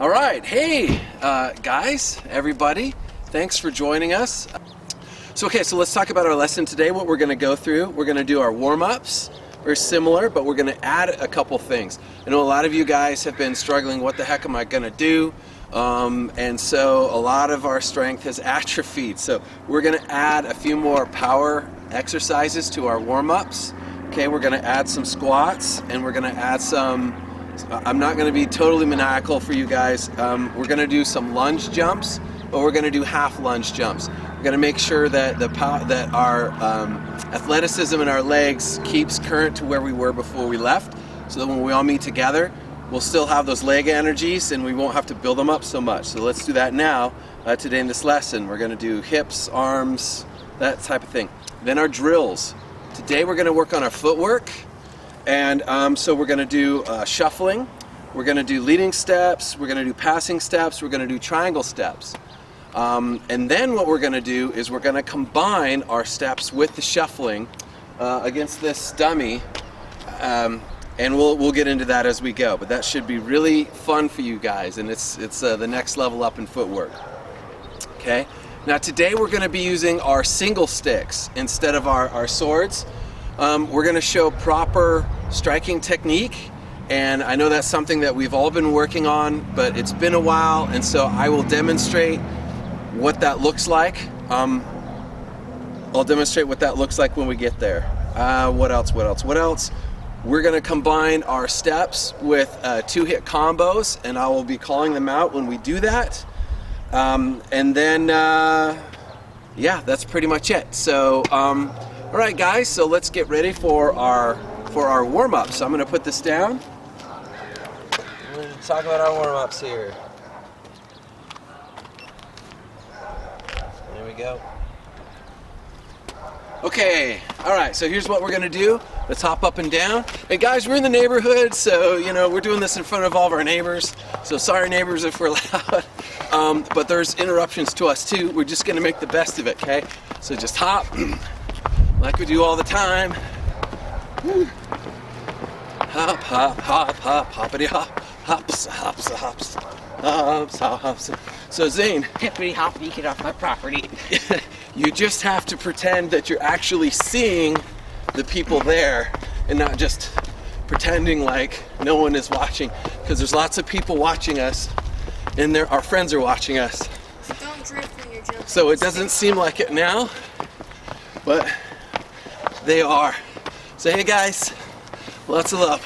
All right, hey guys, everybody, thanks for joining us. So let's talk about our lesson today. What we're going to go through, we're going to do our warm-ups, very similar, but we're going to add a couple things. I know a lot of you guys have been struggling, what the heck am I going to do? And so a lot of our strength has atrophied. So we're going to add a few more power exercises to our warm-ups. Okay, we're going to add some squats, and we're going to add some, I'm not going to be totally maniacal for you guys. We're going to do some lunge jumps, but we're going to do half lunge jumps. We're going to make sure that our athleticism in our legs keeps current to where we were before we left, so that when we all meet together, we'll still have those leg energies and we won't have to build them up so much. So let's do that now. Today in this lesson, we're going to do hips, arms, that type of thing. Then our drills. Today we're going to work on our footwork. And so we're going to do shuffling, we're going to do leading steps, we're going to do passing steps, we're going to do triangle steps. And then what we're going to do is we're going to combine our steps with the shuffling against this dummy. And we'll get into that as we go. But that should be really fun for you guys, and it's the next level up in footwork. Okay? Now today we're going to be using our single sticks instead of our swords. We're going to show proper striking technique, and I know that's something that we've all been working on, but it's been a while, and so I will demonstrate what that looks like. I'll demonstrate what that looks like when we get there. What else? We're going to combine our steps with 2-hit combos, and I will be calling them out when we do that. And then, yeah, that's pretty much it. So, all right, guys, so let's get ready for our warm-up. So I'm going to put this down. We're going to talk about our warm-ups here. There we go. Okay, all right, so here's what we're going to do. Let's hop up and down. Hey, guys, we're in the neighborhood, so, you know, we're doing this in front of all of our neighbors. So sorry, neighbors, if we're loud. But there's interruptions to us, too. We're just going to make the best of it, okay? So just hop. Like we do all the time. Woo. Hop, hop, hop, hop, hoppity hop, hops, hops, hops, hops, hops. So Zane, Hippity hoppity, get off my property. you just have to pretend that you're actually seeing the people there and not just pretending like no one is watching, because there's lots of people watching us, and our friends are watching us. Don't drift when you're jumping. So it doesn't seem like it now, but they are. So hey guys, lots of love.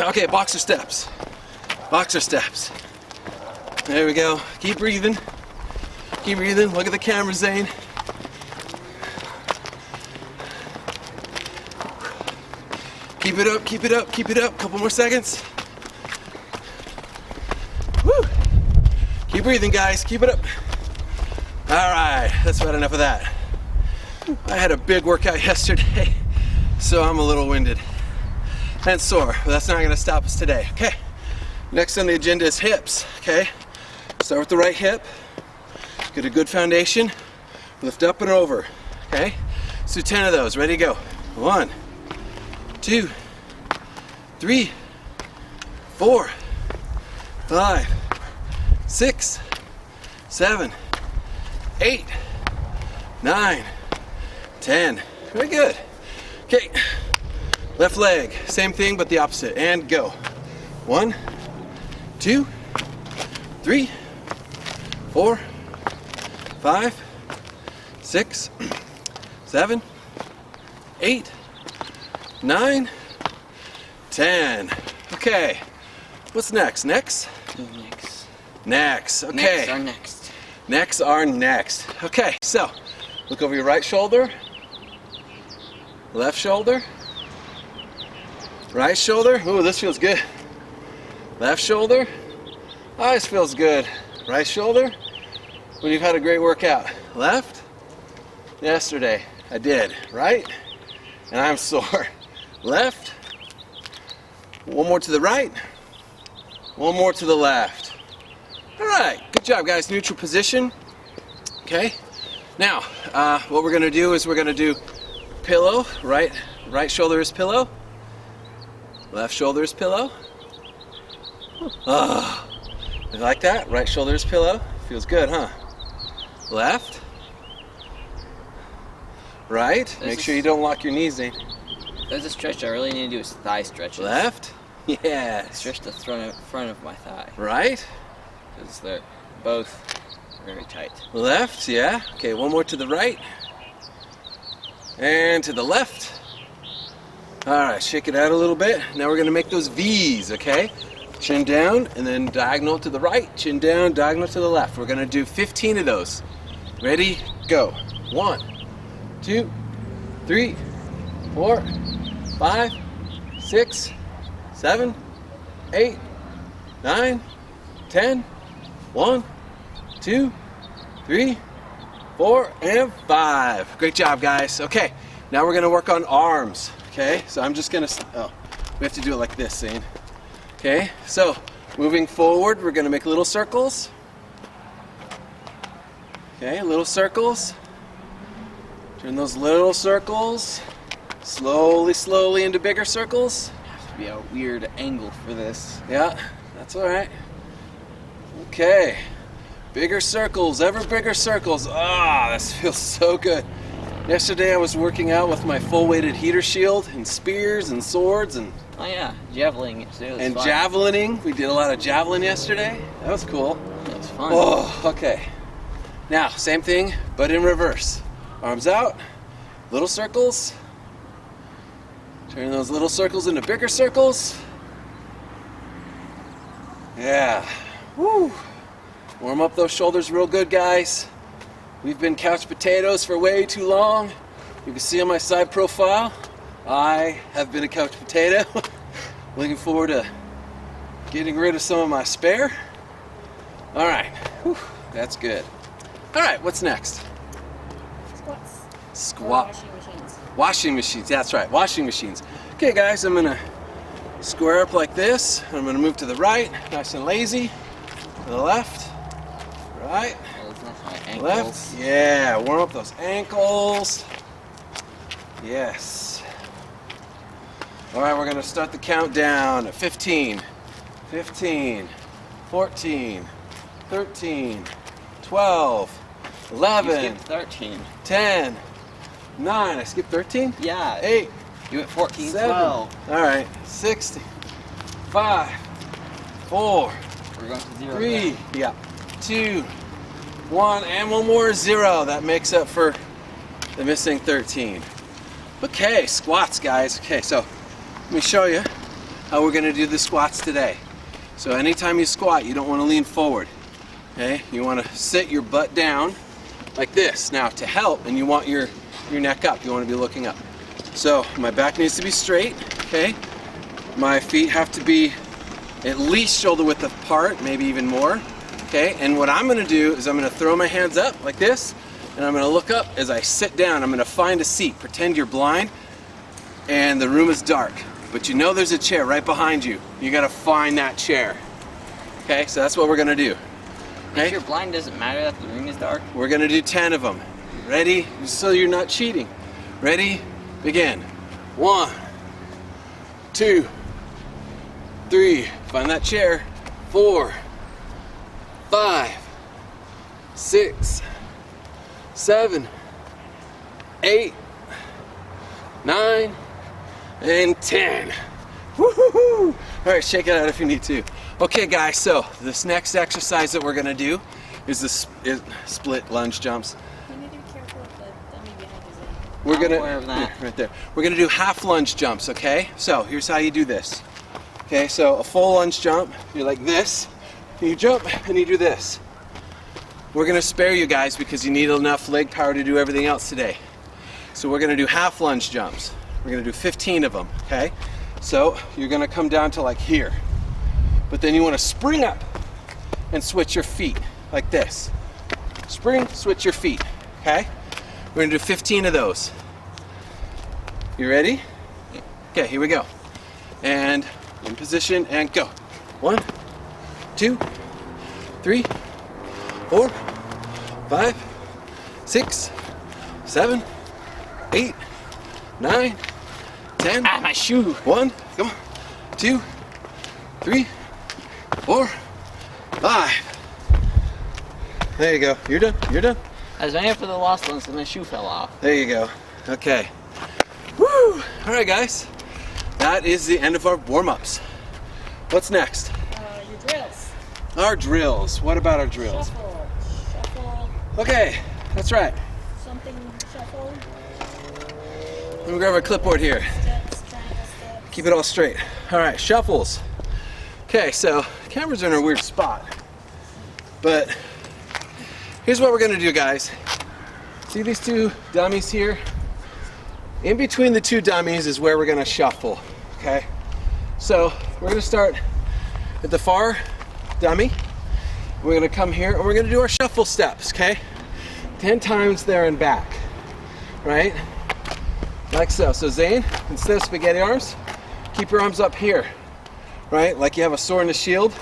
Okay, boxer steps. Boxer steps. There we go. Keep breathing. Keep breathing. Look at the camera, Zane. Keep it up, keep it up, keep it up. Couple more seconds. Woo! Keep breathing, guys. Keep it up. All right, that's about enough of that. I had a big workout yesterday, so I'm a little winded and sore, but that's not going to stop us today. Okay, next on the agenda is hips. Okay, start with the right hip, get a good foundation, lift up and over. Okay, let's do 10 of those. Ready to go. 1, 2, 3, 4, 5, 6, 7, 8, 9, 10. Very good. Okay, left leg, same thing but the opposite, and go. 1, 2, 3, 4, 5, 6, 7, 8, 9, 10. Okay, what's next? Next? Next. Okay. Next are next. Okay, so look over your right shoulder, left shoulder, right shoulder. Ooh, this feels good. Left shoulder. Oh, this feels good. Right shoulder. When you've had a great workout. Left. Yesterday I did. Right. And I'm sore. Left. One more to the right. One more to the left. All right. Good job, guys. Neutral position. Okay. Now, what we're going to do is we're going to do pillow. Right shoulder is pillow. Left shoulder is pillow. You like that? Right shoulder's pillow. Feels good, huh? Left. Right. Make sure you don't lock your knees in. There's a stretch I really need to do is thigh stretches. Left. Yes. Stretch the front of my thigh. Right. Because they're both very tight. Left, yeah. Okay, one more to the right. And to the left. All right, shake it out a little bit. Now we're gonna make those V's, okay? Chin down and then diagonal to the right, chin down, diagonal to the left. We're gonna do 15 of those. Ready, go. 1, 2, 3, 4, 5, 6, 7, 8, 9, 10. 1, 2, 3, 4, and 5. Great job, guys. Okay, now we're gonna work on arms. Okay, so I'm just gonna, we have to do it like this, Zane. Okay, so moving forward, we're gonna make little circles. Okay, little circles. Turn those little circles slowly, slowly into bigger circles. Has to be a weird angle for this. Yeah, that's all right. Okay, bigger circles, ever bigger circles. Ah, this feels so good. Yesterday I was working out with my full-weighted heater shield and spears and swords and Oh yeah, javeling too. and javelining. We did a lot of javelin yesterday. That was cool. It was fun. Oh, okay. Now, same thing, but in reverse. Arms out, little circles. Turn those little circles into bigger circles. Yeah. Woo. Warm up those shoulders real good, guys. We've been couch potatoes for way too long. You can see on my side profile, I have been a couch potato. Looking forward to getting rid of some of my spare. All right, whew, that's good. All right, what's next? Squats. Squat. Washing machines. Washing machines, that's right, washing machines. Okay guys, I'm gonna square up like this. I'm gonna move to the right, nice and lazy. To the left, right, My ankles. left. Yeah, warm up those ankles. Yes. All right, we're gonna start the countdown at 15, 15, 14, 13, 12, You 11, skipped 13. 10, 9, I skipped 13? Yeah. 8, You went 14, 7, 12. all right, 60, 5, 4, We're going to 0. 3, again. yeah, 2, 1, and one more 0. That makes up for the missing 13. Okay, squats, guys. Okay, so let me show you how we're gonna do the squats today. So anytime you squat, you don't wanna lean forward, okay? You wanna sit your butt down like this. Now, to help, and you want your neck up, you wanna be looking up. So my back needs to be straight, okay? My feet have to be at least shoulder width apart, maybe even more, okay? And what I'm gonna do is I'm gonna throw my hands up like this, and I'm gonna look up as I sit down. I'm gonna find a seat. Pretend you're blind and the room is dark, but you know there's a chair right behind you. You gotta find that chair. Okay, so that's what we're gonna do. Okay? If you're blind, does it matter that the room is dark? We're gonna do 10 of them. Ready? So you're not cheating. Ready? Begin. 1, 2, 3, find that chair. 4, 5, 6, 7, 8, 9, and 10. Woo-hoo-hoo! All right, shake it out if you need to. Okay, guys, so this next exercise that we're gonna do is the split lunge jumps. You need to be careful with the dummy behind his head. We're I'm gonna, aware of that. yeah, right there. We're gonna do half lunge jumps, okay? So here's how you do this. Okay, so a full lunge jump, you're like this, you jump and you do this. We're gonna spare you guys because you need enough leg power to do everything else today. So we're gonna do half lunge jumps. We're gonna do 15 of them, okay? So you're gonna come down to like here, but then you wanna spring up and switch your feet like this. Spring, switch your feet, okay? We're gonna do 15 of those. You ready? Okay, here we go. And in position and go. 1, 2, 3, 4, 5, 6, 7, 8, 9, 10. Ah, my shoe. 1, come on. 2, 3, 4, 5. There you go. You're done. You're done. I was waiting for the last one, so my shoe fell off. There you go. Okay. Woo! All right, guys. That is the end of our warm-ups. What's next? Your drills. Our drills. What about our drills? Shuffle. Shuffle. Okay, that's right. Something shuffle. Let me grab our clipboard here. Steps, triangle steps. Keep it all straight. All right, shuffles. Okay, so cameras are in a weird spot. But here's what we're gonna do, guys. See these two dummies here? In between the two dummies is where we're gonna shuffle, okay? So we're gonna start at the far dummy. We're gonna come here and we're gonna do our shuffle steps, okay? 10 times there and back, right? Like so. So Zane, instead of spaghetti arms, keep your arms up here, right? Like you have a sword and a shield.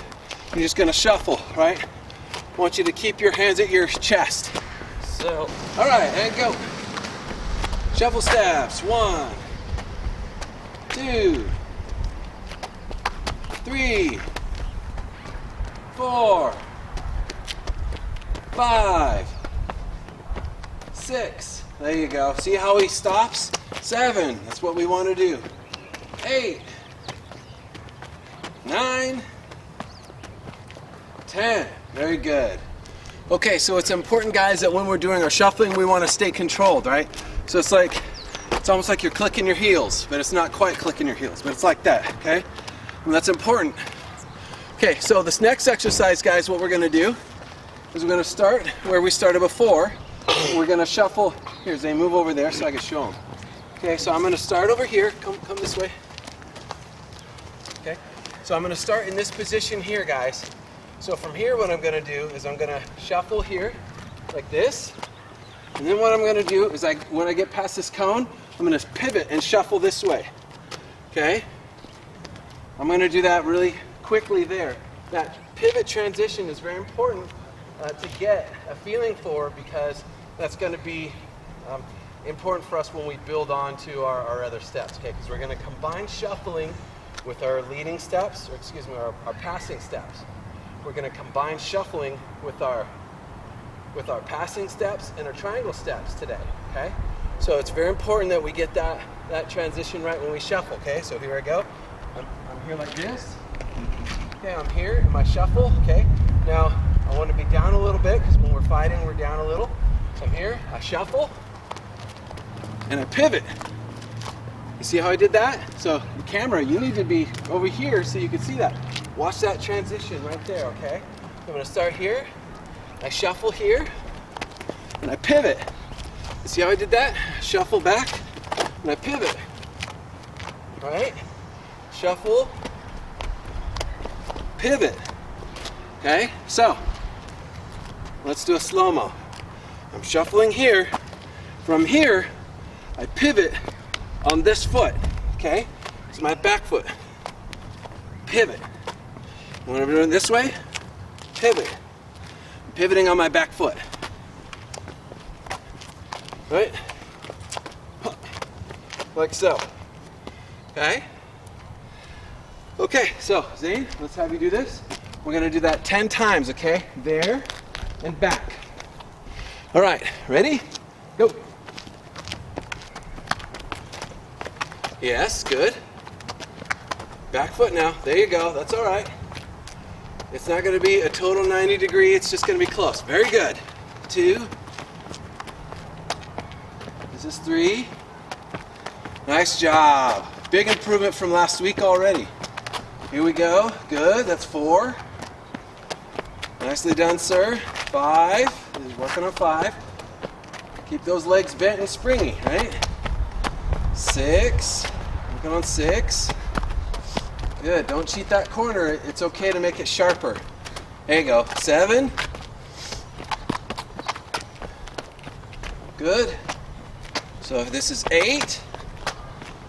You're just gonna shuffle, right? I want you to keep your hands at your chest. So, All right, and go. Shuffle steps. 1, 2, 3, 4, 5, 6. There you go. See how he stops? 7. That's what we want to do. 8, 9, 10. Very good. Okay, so it's important, guys, that when we're doing our shuffling, we want to stay controlled, right? So it's almost like you're clicking your heels, but it's not quite clicking your heels, but it's like that, okay? And that's important. Okay, so this next exercise, guys, what we're gonna do is we're gonna start where we started before. We're gonna shuffle. Here, Zane, move over there so I can show them. Okay, so I'm gonna start over here. Come this way. Okay, so I'm gonna start in this position here, guys. So from here, what I'm gonna do is I'm gonna shuffle here, like this. And then what I'm gonna do is when I get past this cone, I'm gonna pivot and shuffle this way, okay? I'm gonna do that really quickly there. That pivot transition is very important to get a feeling for, because that's gonna be important for us when we build on to our other steps, okay? Because we're gonna combine shuffling with our leading steps, or excuse me, our passing steps. We're gonna combine shuffling with our passing steps and our triangle steps today, okay? So it's very important that we get that transition right when we shuffle, okay? So here I go. I'm here like this. Okay, I'm here in my shuffle, okay? Now, I want to be down a little bit, because when we're fighting, we're down a little. So I'm here, I shuffle, and I pivot. You see how I did that? So the camera, you need to be over here so you can see that. Watch that transition right there, okay? I'm gonna start here, I shuffle here, and I pivot. You see how I did that? Shuffle back, and I pivot. All right? Shuffle, pivot. Okay? So, let's do a slow-mo. I'm shuffling here. From here, I pivot on this foot. Okay? It's my back foot. Pivot. And when I'm doing it this way, pivot. I'm pivoting on my back foot. Right? Like so. Okay? Okay, so Zane, let's have you do this. We're gonna do that 10 times, okay? There and back. All right, ready? Go. Yes, good. Back foot now, there you go, that's all right. It's not gonna be a total 90 degree, it's just gonna be close. Very good. 2. This is 3. Nice job. Big improvement from last week already. Here we go. Good. That's 4. Nicely done, sir. 5. He's working on 5. Keep those legs bent and springy, right? 6. Working on 6. Good. Don't cheat that corner. It's okay to make it sharper. There you go. 7. Good. So if this is 8,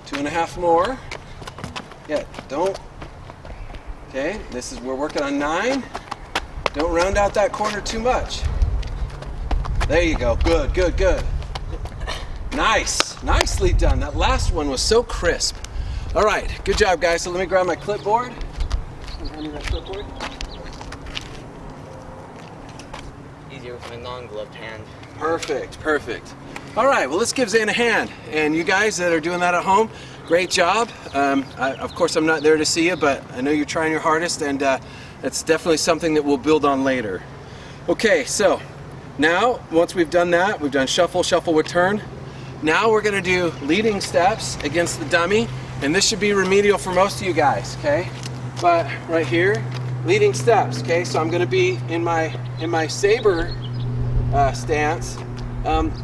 2.5 more. Yeah, don't. Okay, we're working on 9. Don't round out that corner too much. There you go. Good, good, good. Nice. Nicely done. That last one was so crisp. All right, good job, guys. So let me grab my clipboard. Hand me that clipboard. with my non-gloved hand. Perfect, perfect. All right, well, let's give Zane a hand. And you guys that are doing that at home, great job. Of course, I'm not there to see you, but I know you're trying your hardest, and it's definitely something that we'll build on later. Okay, so now, once we've done that, we've done shuffle, shuffle, return. Now we're gonna do leading steps against the dummy, and this should be remedial for most of you guys, okay? But right here, leading steps, okay? So I'm gonna be in my saber stance.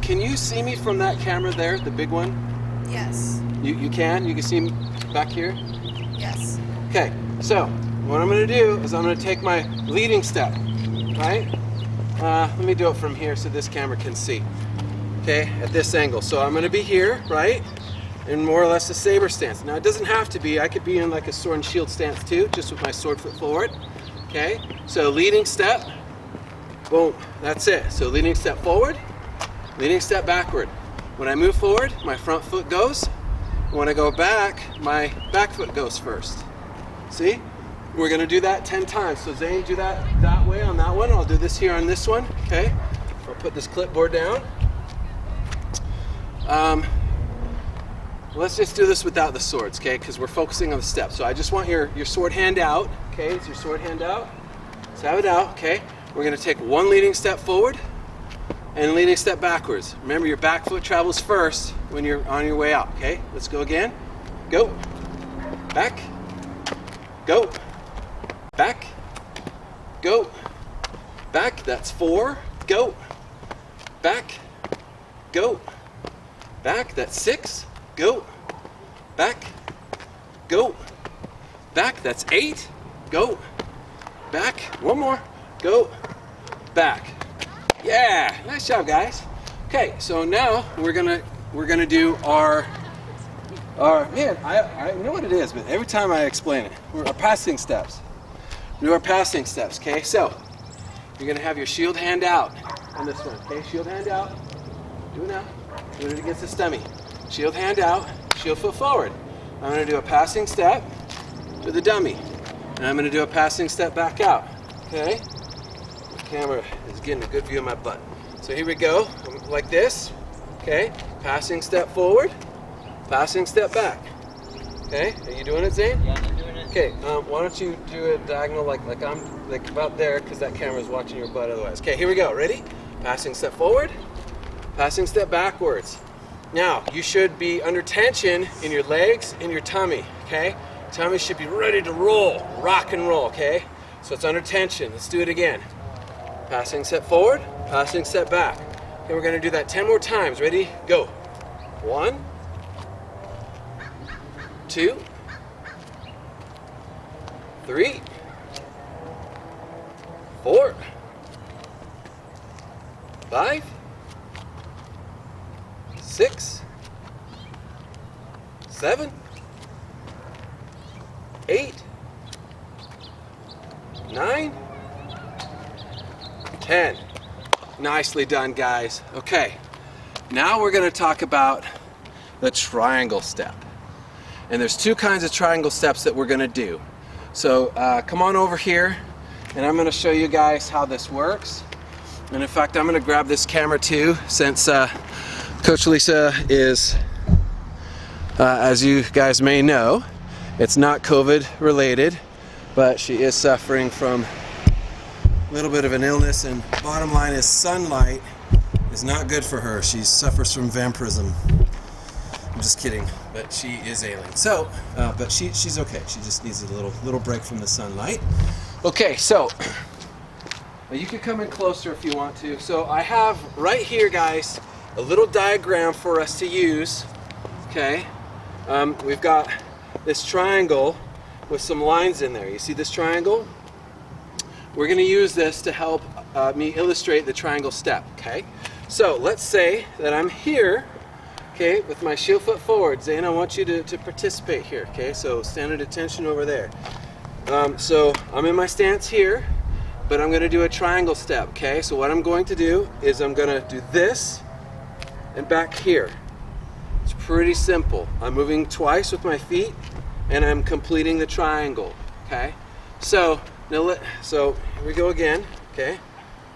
Can you see me from that camera there, the big one? Yes. You can? You can see me back here? Yes. Okay, so what I'm gonna do is I'm gonna take my leading step, right? Let me do it from here so this camera can see. Okay, at this angle. So I'm gonna be here, right? In more or less a saber stance. Now it doesn't have to be, I could be in like a sword and shield stance too, just with my sword foot forward. Okay, so leading step, boom, that's it. So leading step forward, leading step backward. When I move forward, my front foot goes. When I go back, my back foot goes first. See? We're gonna do that 10 times. So Zane, do that way on that one. I'll do this here on this one, okay? I'll put this clipboard down. Let's just do this without the swords, okay? Because we're focusing on the steps. So I just want your sword hand out, okay? Is your sword hand out? Let's have it out, okay? We're gonna take one leading step forward and leading step backwards. Remember, your back foot travels first when you're on your way out, okay? Let's go again. Go. Back. Go. Back. Go. Back. That's 4. Go. Back. Go. Back. That's 6. Go. Back. Go. Back. That's 8. Go. Back. One more. Go. Back. Yeah, nice job, guys. Okay, so now we're gonna do our man. I know what it is, but every time I explain it, our passing steps. Do our passing steps. Okay, so you're gonna have your shield hand out on this one. Okay, shield hand out. Do it now. Do it against the stomach. Shield hand out. Shield foot forward. I'm gonna do a passing step to the dummy, and I'm gonna do a passing step back out. Okay. Camera is getting a good view of my butt. So here we go, like this, okay? Passing step forward, passing step back. Okay, are you doing it, Zane? Yeah, I'm doing it. Okay, why don't you do a diagonal like I'm like about there, because that camera is watching your butt otherwise. Okay, here we go, ready? Passing step forward, passing step backwards. Now, you should be under tension in your legs and your tummy, okay? Tummy should be ready to roll, rock and roll, okay? So it's under tension. Let's do it again. Passing step forward, passing step back. Okay, we're gonna do that 10 more times. Ready? Go. 1, 2, 3, 4, 5, 6, 7, 8, 9, 10. Nicely done, guys. Okay, now we're going to talk about the triangle step. And there's 2 kinds of triangle steps that we're going to do. So come on over here, and I'm going to show you guys how this works. And in fact, I'm going to grab this camera too, since Coach Lisa is, as you guys may know, it's not COVID related, but she is suffering from a little bit of an illness, and bottom line is sunlight is not good for her. She suffers from vampirism. I'm just kidding, but she is ailing. So, but she's okay. She just needs a little break from the sunlight. Okay, so you can come in closer if you want to. So I have right here, guys, a little diagram for us to use. Okay, we've got this triangle with some lines in there. You see this triangle? We're going to use this to help me illustrate the triangle step, okay? So let's say that I'm here, okay, with my shield foot forward. Zane, I want you to participate here, okay? So stand at attention over there. So I'm in my stance here, but I'm going to do a triangle step, okay? So what I'm going to do is I'm going to do this and back here. It's pretty simple. I'm moving twice with my feet, and I'm completing the triangle, okay? So now so here we go again, okay?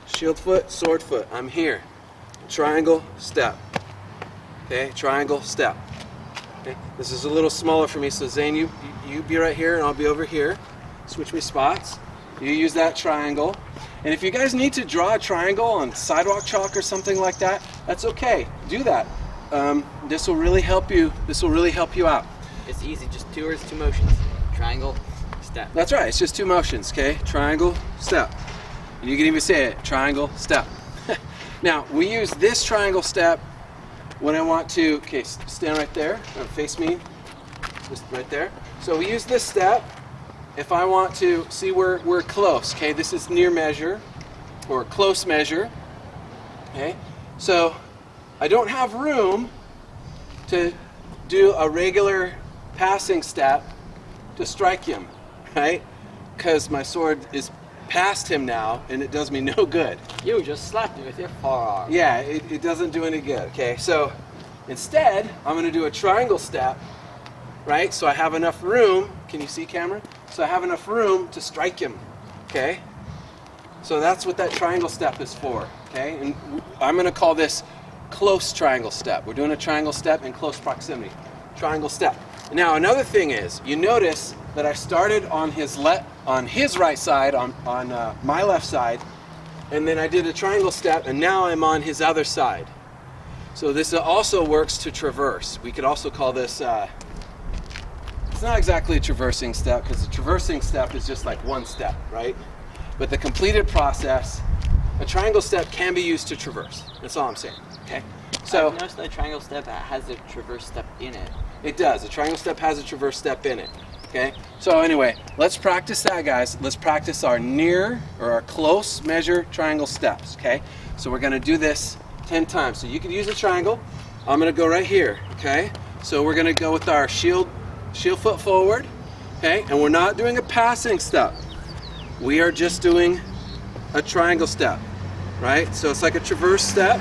shield foot, sword foot. I'm here. Triangle, step. Okay, triangle, step. Okay, this is a little smaller for me, so Zane, you be right here and I'll be over here. Switch me spots. You use that triangle. And if you guys need to draw a triangle on sidewalk chalk or something like that, that's okay. Do that. This will really help you. This will really help you out. It's easy, just 2 words, 2 motions. Triangle, step. That's right, it's just 2 motions, okay? Triangle, step. And you can even say it, triangle, step. Now, we use this triangle step when I want to, okay, stand right there, face me, just right there. So we use this step if I want to see where we're close, okay? This is near measure, or close measure, okay? So I don't have room to do a regular passing step to strike him, right? Because my sword is past him now and it does me no good. You just slapped me with your forearm. Yeah, it doesn't do any good, okay? So instead, I'm gonna do a triangle step, right? So I have enough room, can you see, camera? So I have enough room to strike him, okay? So that's what that triangle step is for, okay? And I'm gonna call this close triangle step. We're doing a triangle step in close proximity. Triangle step. Now another thing is, you notice that I started on his right side, on my left side, and then I did a triangle step, and now I'm on his other side. So this also works to traverse. We could also call this, it's not exactly a traversing step, because a traversing step is just like one step, right? But the completed process, a triangle step can be used to traverse. That's all I'm saying, okay? So I've noticed that triangle step has a traverse step in it. it does. A triangle step has a traverse step in it. Okay. So anyway, let's practice that, guys. Let's practice our near or our close measure triangle steps. Okay. So we're going to do this 10 times. So you can use a triangle. I'm going to go right here. Okay. So we're going to go with our shield foot forward. Okay. And we're not doing a passing step. We are just doing a triangle step. Right. So it's like a traverse step,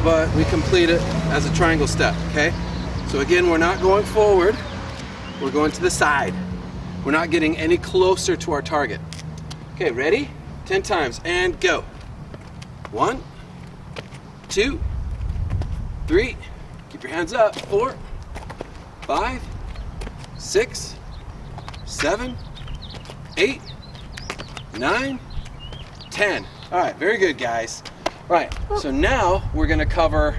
but we complete it as a triangle step, okay? So again, we're not going forward, we're going to the side. We're not getting any closer to our target. Okay, ready? 10 times, and go. 1, 2, 3, keep your hands up, 4, 5, 6, 7, 8, 9, 10. All right, very good, guys. Right, so now we're going to cover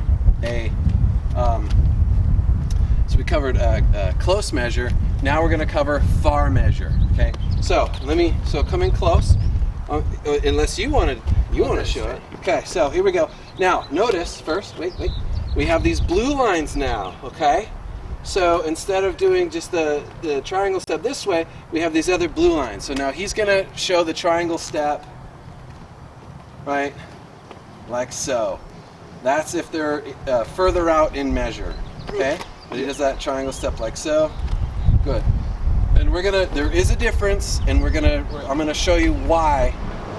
so we covered a close measure. Now we're going to cover far measure. Okay, so come in close, unless you want to show it. Okay, so here we go. Now notice first, wait, we have these blue lines now. Okay, so instead of doing just the triangle step this way, we have these other blue lines. So now he's going to show the triangle step, right? Like so. That's if they're further out in measure, okay? But he does that triangle step like so. Good. And there is a difference, and I'm gonna show you why.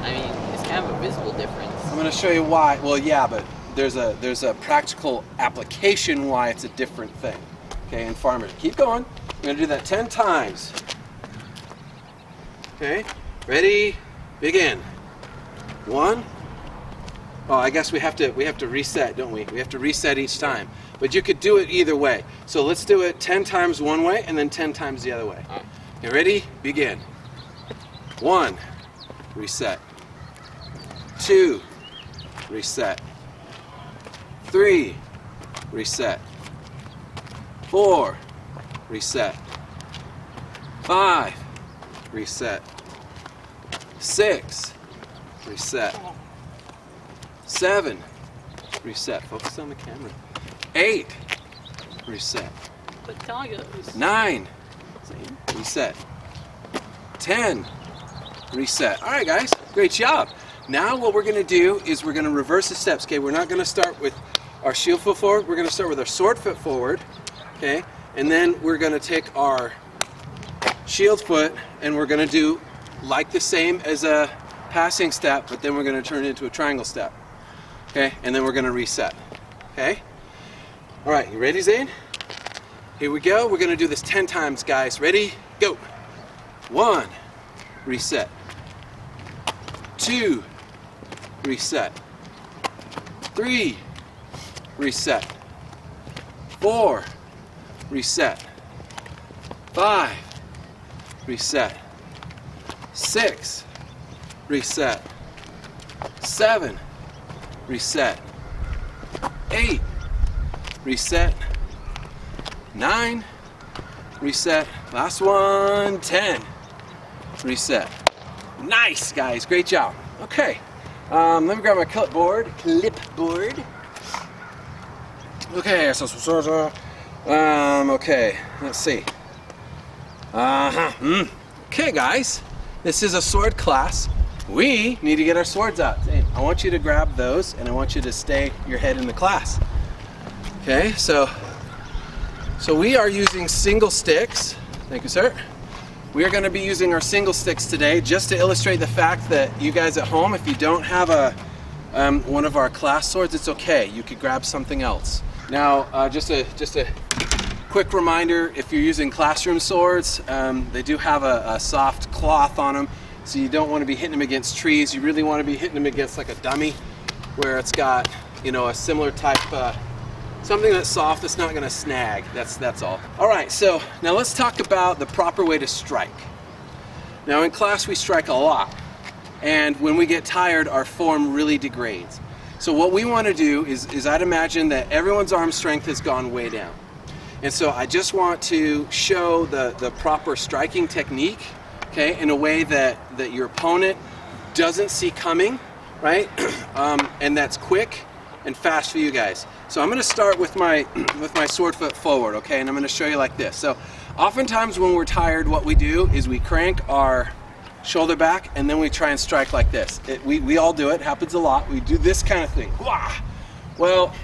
I mean, it's kind of a visible difference. I'm gonna show you why. Well, yeah, but there's a practical application why it's a different thing. Okay, in farmers. Keep going. We're gonna do that 10 times. Okay, ready, begin. 1. Oh, I guess we have to reset, don't we? We have to reset each time. But you could do it either way. So let's do it 10 times one way and then 10 times the other way. Okay, ready? Begin. 1, reset. 2, reset. 3, reset. 4, reset. 5, reset. 6, reset. 7, reset. Focus on the camera. 8, reset. The tigers. 9, reset. 10, reset. All right, guys, great job. Now what we're going to do is we're going to reverse the steps. Okay, we're not going to start with our shield foot forward. We're going to start with our sword foot forward. Okay, and then we're going to take our shield foot and we're going to do like the same as a passing step, but then we're going to turn it into a triangle step. Okay, and then we're going to reset. Okay? All right, you ready, Zane? Here we go. We're going to do this 10 times, guys. Ready? Go. 1, reset. 2, reset. 3, reset. 4, reset. 5, reset. 6, reset. 7, reset. 8, reset. 9, reset. Last one, 10, reset. Nice, guys, great job. Okay, let me grab my clipboard. Okay, okay, let's see. Okay, guys, this is a sword class. We need to get our swords out. I want you to grab those, and I want you to stay your head in the class. Okay, so we are using single sticks. Thank you, sir. We are going to be using our single sticks today just to illustrate the fact that you guys at home, if you don't have one of our class swords, it's okay. You could grab something else. Now, just a quick reminder, if you're using classroom swords, they do have a soft cloth on them, so you don't want to be hitting them against trees. You really want to be hitting them against like a dummy where it's got, you know, a similar type, something that's soft that's not going to snag. That's all. All right, so now let's talk about the proper way to strike. Now in class we strike a lot, and when we get tired our form really degrades. So what we want to do is I'd imagine that everyone's arm strength has gone way down. And so I just want to show the proper striking technique, okay, in a way that your opponent doesn't see coming, right? And that's quick and fast for you guys. So I'm going to start with my sword foot forward, okay, and I'm going to show you like this. So oftentimes when we're tired, what we do is we crank our shoulder back and then we try and strike like this. We all do it, happens a lot. We do this kind of thing. Well,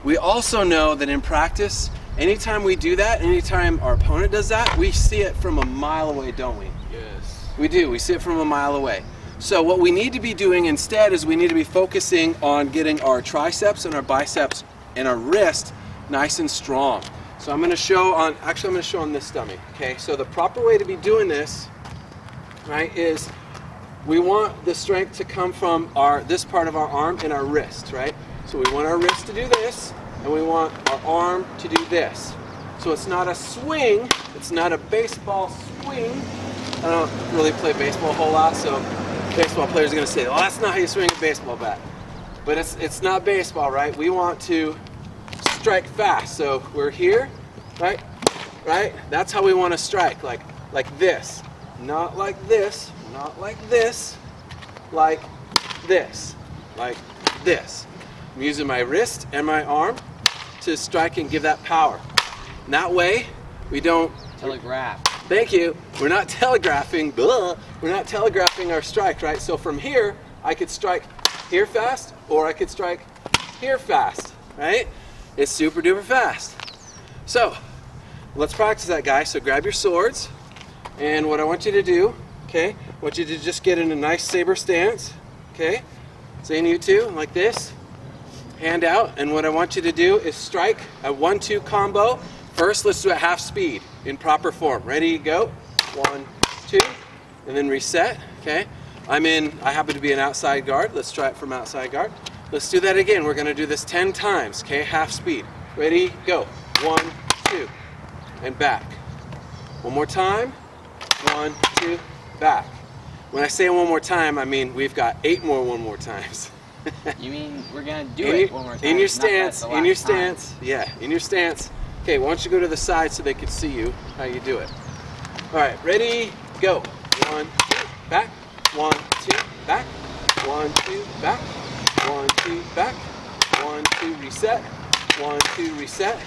we also know that in practice, anytime we do that, anytime our opponent does that, we see it from a mile away, don't we? Yes. We do, we see it from a mile away. So what we need to be doing instead is we need to be focusing on getting our triceps and our biceps and our wrist nice and strong. So I'm going to show on, actually I'm going to show on this dummy, okay? So the proper way to be doing this, right, is we want the strength to come from this part of our arm and our wrist, right? So we want our wrist to do this, and we want our arm to do this. So it's not a swing, it's not a baseball swing. I don't really play baseball a whole lot, so baseball players are going to say, well, that's not how you swing a baseball bat. But it's not baseball, right? We want to strike fast. So we're here, right? That's how we want to strike, like this. Not like this, not like this, like this, like this. I'm using my wrist and my arm to strike and give that power. And that way, we don't Telegraph. Thank you. We're not telegraphing, we're not telegraphing our strike, right? So from here, I could strike here fast, or I could strike here fast, right? It's super duper fast. So, let's practice that, guys. So grab your swords, and what I want you to do, okay, I want you to just get in a nice saber stance, okay? Same you two, like this, hand out, and what I want you to do is strike a 1-2 combo. First, let's do it half speed in proper form. Ready, go. 1, 2, and then reset, okay? I happen to be an outside guard. Let's try it from outside guard. Let's do that again. We're gonna do this 10 times, okay? Half speed. Ready, go. 1, 2, and back. One more time. 1, 2, back. When I say one more time, I mean we've got 8 more one more times. You mean we're gonna do it one more time? In your stance, yeah, in your stance. Okay, why don't you go to the side so they can see you, how you do it. All right, ready, go. 1, 2, back. 1, 2, back. 1, 2, back. 1, 2, back. 1, 2, reset. 1, 2, reset.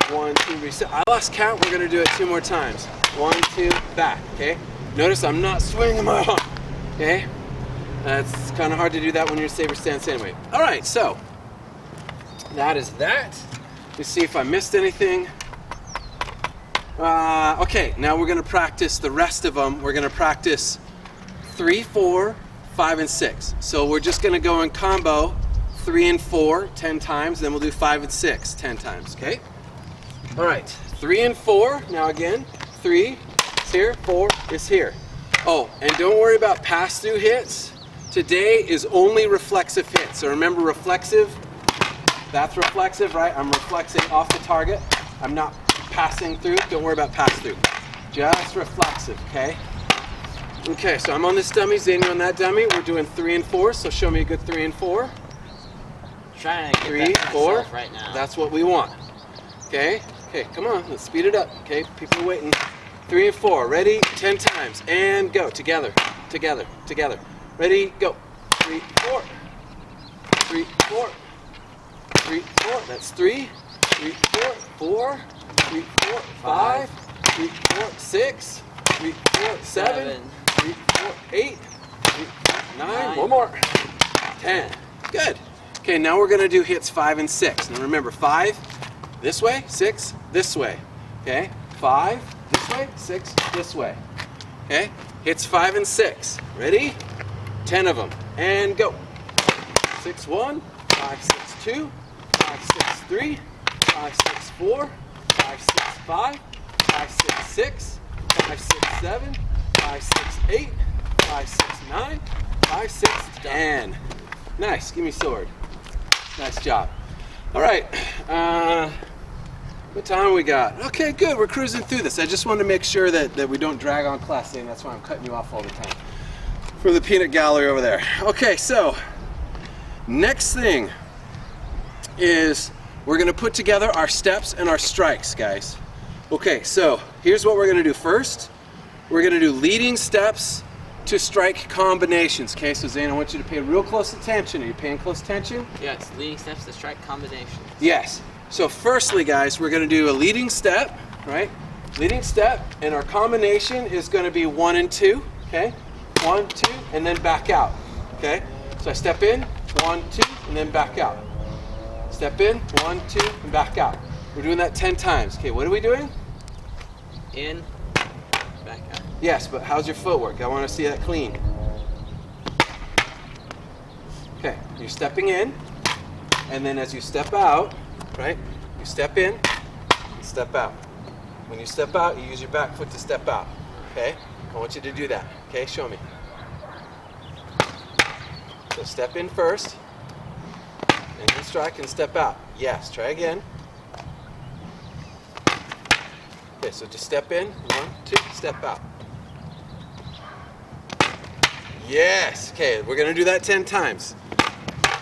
1, 2, reset. I lost count, we're gonna do it 2 more times. 1, 2, back, okay? Notice I'm not swinging my arm, okay? It's kind of hard to do that when you're in saber stance anyway. All right, so that is that. Let's see if I missed anything. Okay, now we're gonna practice the rest of them. We're gonna practice 3, 4, 5, and 6. So we're just gonna go in combo 3 and 4 10 times, then we'll do 5 and 6 10 times, okay? All right, 3 and 4, now again, 3 is here, 4 is here. Oh, and don't worry about pass-through hits today is only reflexive hits. So remember, reflexive, that's reflexive, right? I'm reflexing off the target. I'm not passing through. Don't worry about pass through. Just reflexive, okay? Okay, so I'm on this dummy, Zane, you're on that dummy. We're doing 3 and 4, so show me a good 3 and 4. Trying to get 3, that 4. myself right now. That's what we want. Okay? Okay, come on, let's speed it up. Okay, people are waiting. 3 and 4. Ready? 10 times. And go. Together. Together. Together. Ready? Go. 3, 4. 3, 4. 3, 4. That's 3. 3, 4. 4. 3, 4. 5. 3, 4. 6. 3, 4. 7. 3, 4. 8. 3, 4. 9. One more. 10. Good. Okay, now we're going to do hits 5 and 6. Now remember, 5 this way, 6 this way. Okay? 5 this way, 6 this way. Okay? Hits 5 and 6. Ready? 10 of them. And go. 6, 1. 5, 6, 2. 5, 6, 3. 5, 6, 4. 5, 6, 5. 5, 6, 6. 5, 6, 7. 5, 6, 8. 5, 6, 9. 5, 6, 10. Nice. Give me sword. Nice job. All right. What time we got? Okay, good. We're cruising through this. I just wanted to make sure that we don't drag on class day, and that's why I'm cutting you off all the time. For the peanut gallery over there. Okay, so next thing is we're going to put together our steps and our strikes, guys. Okay, so here's what we're going to do first. We're going to do leading steps to strike combinations. Okay, so Zane, I want you to pay real close attention. Are you paying close attention? Yes, leading steps to strike combinations. Yes. So firstly, guys, we're going to do a leading step, right? Leading step, and our combination is going to be 1 and 2, okay? 1, 2, and then back out, okay? So I step in, 1, 2, and then back out. Step in, 1, 2, and back out. We're doing that 10 times. Okay, what are we doing? In, back out. Yes, but how's your footwork? I want to see that clean. Okay, you're stepping in, and then as you step out, right, you step in and step out. When you step out, you use your back foot to step out. Okay, I want you to do that. Okay, show me. So step in first, and then strike and step out. Yes, try again. Okay, so just step in, 1, 2, step out. Yes, okay, we're gonna do that 10 times.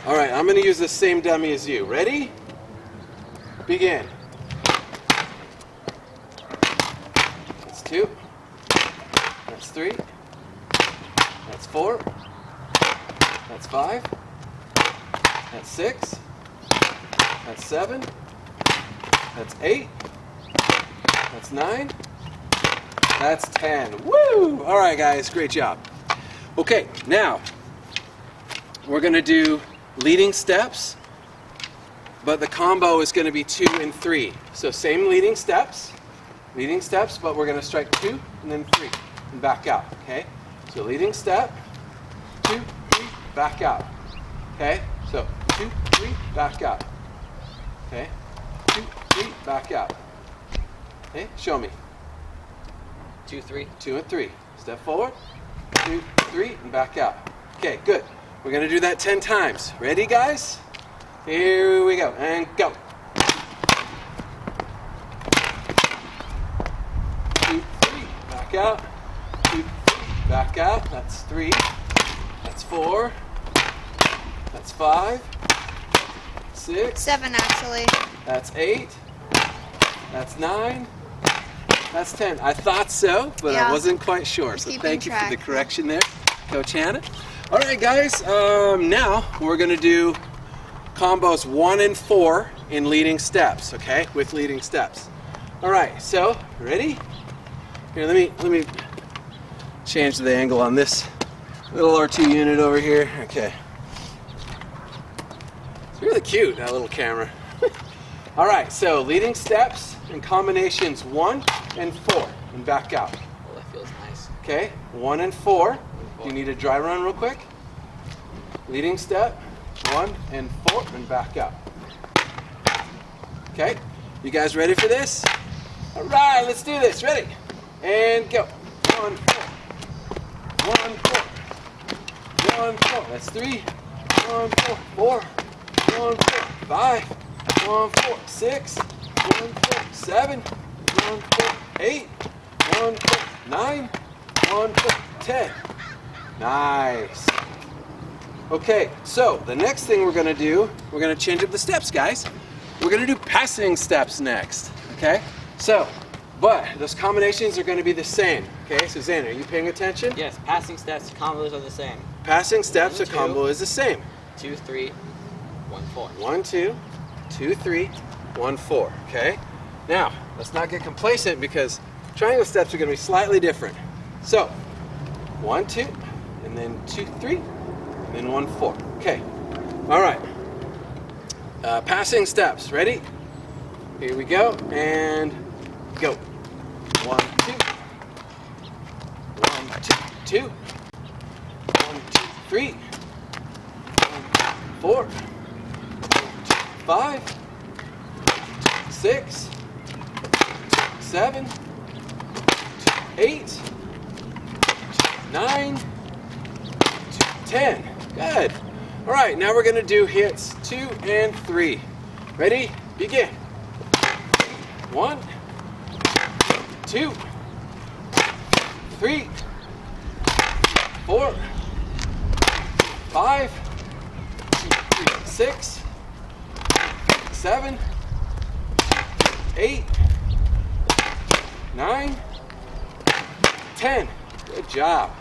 All right, I'm gonna use the same dummy as you. Ready? Begin. That's 2. That's 3. That's 4. That's 5. That's 6. That's 7. That's 8. That's 9. That's 10. Woo! All right, guys, great job. Okay, now we're going to do leading steps, but the combo is going to be 2 and 3. So same leading steps, but we're going to strike 2 and then 3 and back out. Okay, so leading step, 2, 3, back out. Okay, so 2, 3, back out. Okay, 2, 3, back out. Okay, show me. 2, 3. 2 and 3. Step forward. 2, 3, and back out. Okay, good. We're going to do that 10 times. Ready, guys? Here we go. And go. 2, 3, back out. 2, 3, back out. That's 3. That's 4. That's 5. 6. 7 actually. That's 8. That's 9. That's 10. I thought so, but I Yeah. wasn't quite sure. So Keeping thank you for the track. correction there, Coach Hannah. All right, guys. Now we're going to do combos 1 and 4 in leading steps. Okay, with leading steps. All right. So ready? Here, let me change the angle on this little R2 unit over here. Okay. It's really cute, that little camera. All right, so leading steps and combinations 1 and 4, and back out. Oh, that feels nice. Okay, 1 and 4. Do you need a dry run real quick? Leading step, 1 and 4, and back out. Okay, you guys ready for this? All right, let's do this. Ready? And go. 1, 4. 1, 4. 1, 4. That's 3, 1, 4, 4, 1, 4, 5, 1, 4, 6, 1, 4, 7, 1, 4, 8, 1, 4, 9, 1, 4, 10. Nice. Okay, so the next thing we're going to do, we're going to change up the steps, guys. We're going to do passing steps next, okay? So, but those combinations are going to be the same, okay? So Zane, are you paying attention? Yes, passing steps, combos are the same. Passing steps, a 1, 2. combo is the same. 2, 3, 1, 4. 1, 2, 2, 3, 1, 4, okay? Now, let's not get complacent because triangle steps are going to be slightly different. So, 1, 2, and then 2, 3, and then 1, 4. Okay, all right. Passing steps, ready? Here we go, and go. 1, 2, 1, 2, 2, 1, 2, 3, 1, 4, 1, 2, 5, 6, 7, 8, 9, 10. Good. All right, now we're going to do hits 2 and 3. Ready? Begin. 1, 2, 3, 4, 5, 6, 7, 8, 9, 10. Good job.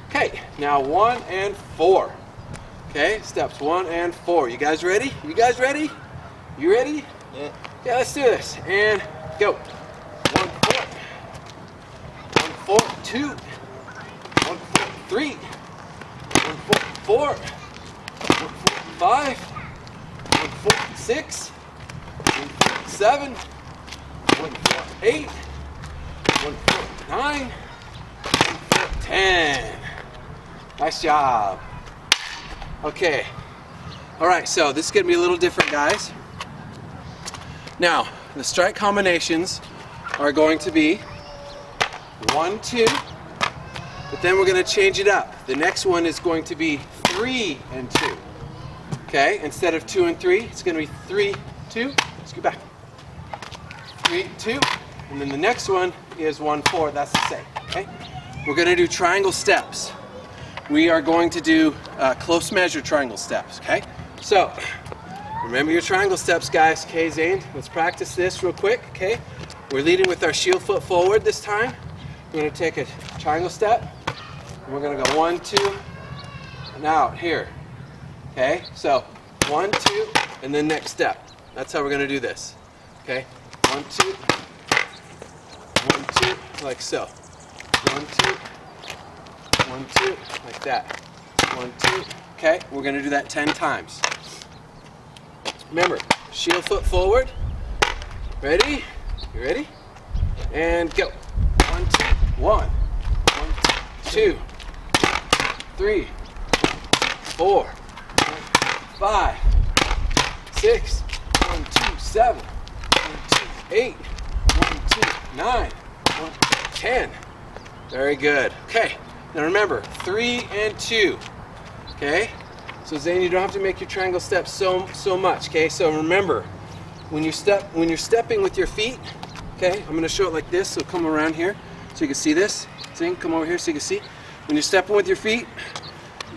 Okay, now 1 and 4. Okay, steps 1 and 4. You guys ready? You guys ready? You ready? Yeah. Yeah, let's do this. And go. 1, 4. 1, 4, 2. 1, 4, 3. 1, 4, 4. 1, 4, 5. 1, 4, 6. 1, 4, 7. 1, 4, 8. 1, 4, 9. 1, 4, 10. Nice job. Okay. All right, so this is going to be a little different, guys. Now, the strike combinations are going to be 1, 2, but then we're going to change it up. The next one is going to be 3 and 2. Okay, instead of 2 and 3, it's going to be 3, 2. Let's go back. 3, 2, and then the next one is 1, 4. That's the same. Okay, we're going to do triangle steps. We are going to do close measure triangle steps. Okay, so remember your triangle steps, guys. Okay, Zane, let's practice this real quick. Okay, we're leading with our shield foot forward this time. We're going to take a triangle step, and we're going to go 1, 2, and out here. Okay, so 1, 2, and then next step. That's how we're going to do this. Okay, 1, 2, 1, 2, like so. 1, 2, 1, 2, like that. 1, 2. Okay, we're going to do that 10 times. Remember, shield foot forward. Ready? You ready? And go. 1, 2, 1. 1, 2, 3, 4, 5, 6, 1, 2, 7, 1, 2, 8, 1, 2, 9, 1, 10. Very good. Okay, now remember, 3 and 2. Okay? So Zane, you don't have to make your triangle steps so much, okay? So remember, when you're stepping with your feet, okay, I'm gonna show it like this, so come around here so you can see this. Zane, come over here so you can see. When you're stepping with your feet,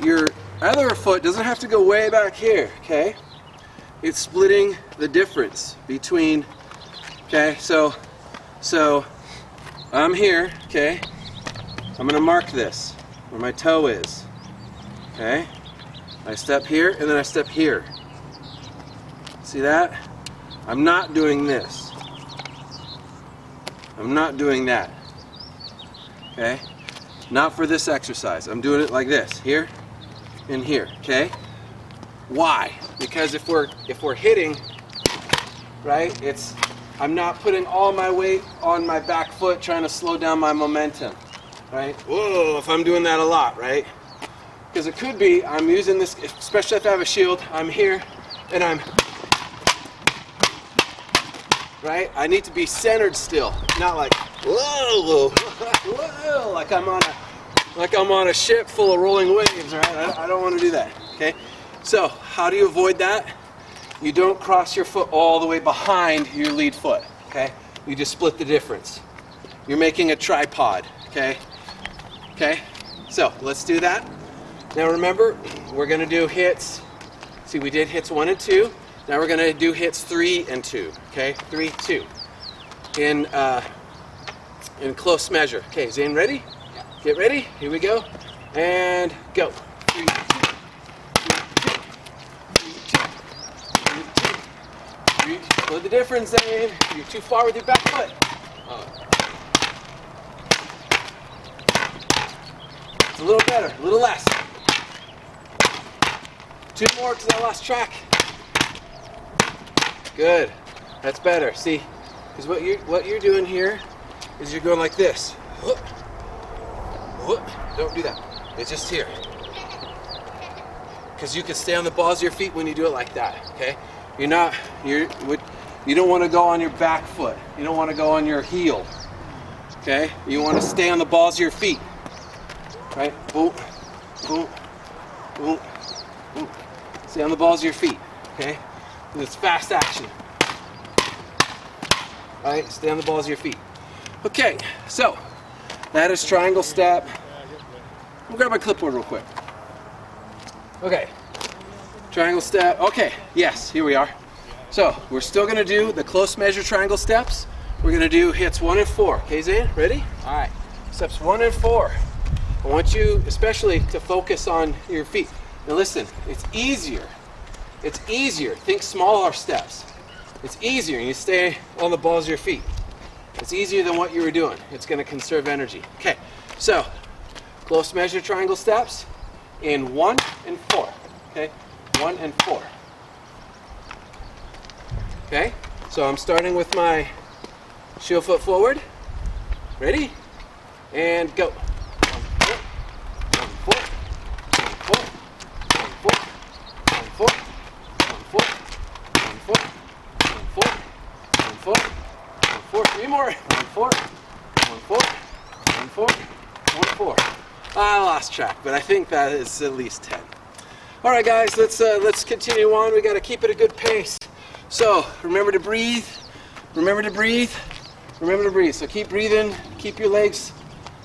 your other foot doesn't have to go way back here, okay? It's splitting the difference between, okay, so I'm here, okay? I'm gonna mark this, where my toe is, okay? I step here, and then I step here. See that? I'm not doing this. I'm not doing that. Okay? Not for this exercise. I'm doing it like this. Here and here. Okay? Why? Because if we're hitting, right, I'm not putting all my weight on my back foot trying to slow down my momentum. Right? Whoa, if I'm doing that a lot, right? Because it could be I'm using this, especially if I have a shield, I'm here and I'm, right? I need to be centered still, not like, whoa, whoa, like I'm on a like I'm on a ship full of rolling waves, right? I don't want to do that, okay? So how do you avoid that? You don't cross your foot all the way behind your lead foot, okay? You just split the difference. You're making a tripod, okay? Okay, so let's do that. Now remember, we're gonna do hits. See, we did hits 1 and 2. Now we're gonna do hits 3 and 2, okay? 3, 2. In close measure. Okay, Zane, ready? Yeah. Get ready, here we go. And go. 3, 2, 3, 2, 3, 2, 3, 2. Split the difference, Zane. You're too far with your back foot. It's a little better, a little less. 2 more because I lost track. Good. That's better. See, because what you're doing here is you're going like this. Whoop. Whoop. Don't do that. It's just here. Because you can stay on the balls of your feet when you do it like that. Okay. You don't want to go on your back foot. You don't want to go on your heel. Okay. You want to stay on the balls of your feet. Right. Boom. Boom. Boom. Boom. Stay on the balls of your feet. Okay. It's fast action. All right, stay on the balls of your feet. Okay, so that is triangle step. I'll grab my clipboard real quick. Okay, triangle step. Okay, yes, here we are. So we're still gonna do the close measure triangle steps. We're gonna do hits 1 and 4. Okay, Zane, ready? All right. Steps 1 and 4. I want you especially to focus on your feet. Now listen, it's easier. It's easier. Think smaller steps. It's easier and you stay on the balls of your feet. It's easier than what you were doing. It's going to conserve energy. Okay, so close measure triangle steps in 1 and 4. Okay, 1 and 4. Okay, so I'm starting with my shield foot forward. Ready? And go. 1 4. 1 4. 1 4. 1 4. 1 4. 1 4. 1 4. 1 4. 1 4. 3 more. 1 4. 1 4. 1 4. 1 4. I lost track, but I think that is at least 10. All right, guys, let's continue on. We got to keep it a good pace. So remember to breathe. Remember to breathe. Remember to breathe. So keep breathing. Keep your legs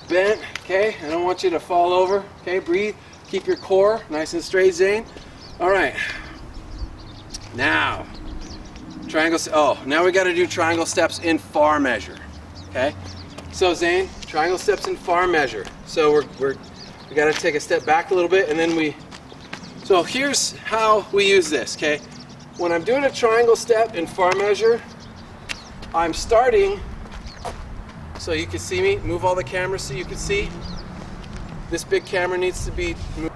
bent. Okay. I don't want you to fall over. Okay. Breathe. Keep your core nice and straight, Zane. All right. Now, triangle. Oh, now we got to do triangle steps in far measure. Okay. So Zane, triangle steps in far measure. So we got to take a step back a little bit, and then we. So here's how we use this. Okay. When I'm doing a triangle step in far measure, I'm starting. So you can see me. Move all the cameras so you can see. This big camera needs to be moved.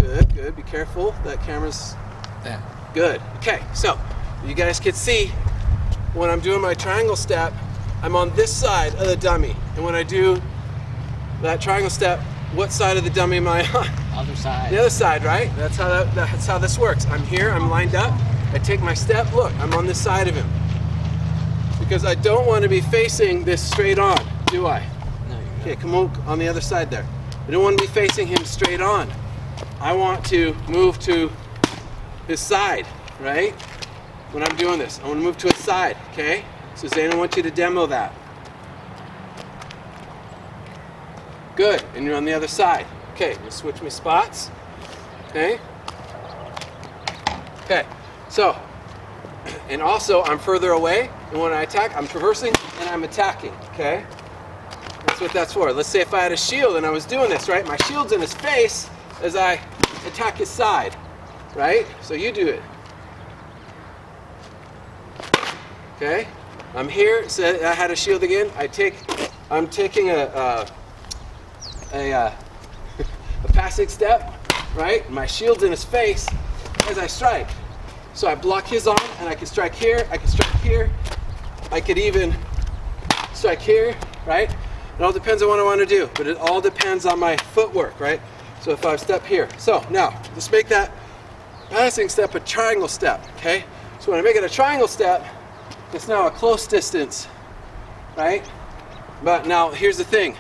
Good. Good. Be careful. That camera's. There. Good. Okay, so you guys can see when I'm doing my triangle step, I'm on this side of the dummy. And when I do that triangle step, what side of the dummy am I on? Other side. The other side, right? That's how this works. I'm here, I'm lined up, I take my step, look, I'm on this side of him. Because I don't want to be facing this straight on, do I? No, you're Okay, come on the other side there. I don't want to be facing him straight on. I want to move to his side, right? When I'm doing this, I want to move to his side, okay? So Zane, I want you to demo that. Good, and you're on the other side. Okay, we'll switch my spots, okay? Okay, so, and also I'm further away, and when I attack, I'm traversing and I'm attacking, okay? That's what that's for. Let's say if I had a shield and I was doing this, right? My shield's in his face as I attack his side. Right? So you do it. Okay? I'm here, so I had a shield again. I'm taking a passing step, right? My shield's in his face as I strike. So I block his arm and I can strike here, I can strike here. I could even strike here, right? It all depends on what I want to do, but it all depends on my footwork, right? So if I step here. So now, let's make that passing step a triangle step, okay? So when I make it a triangle step, it's now a close distance, right? But now here's the thing.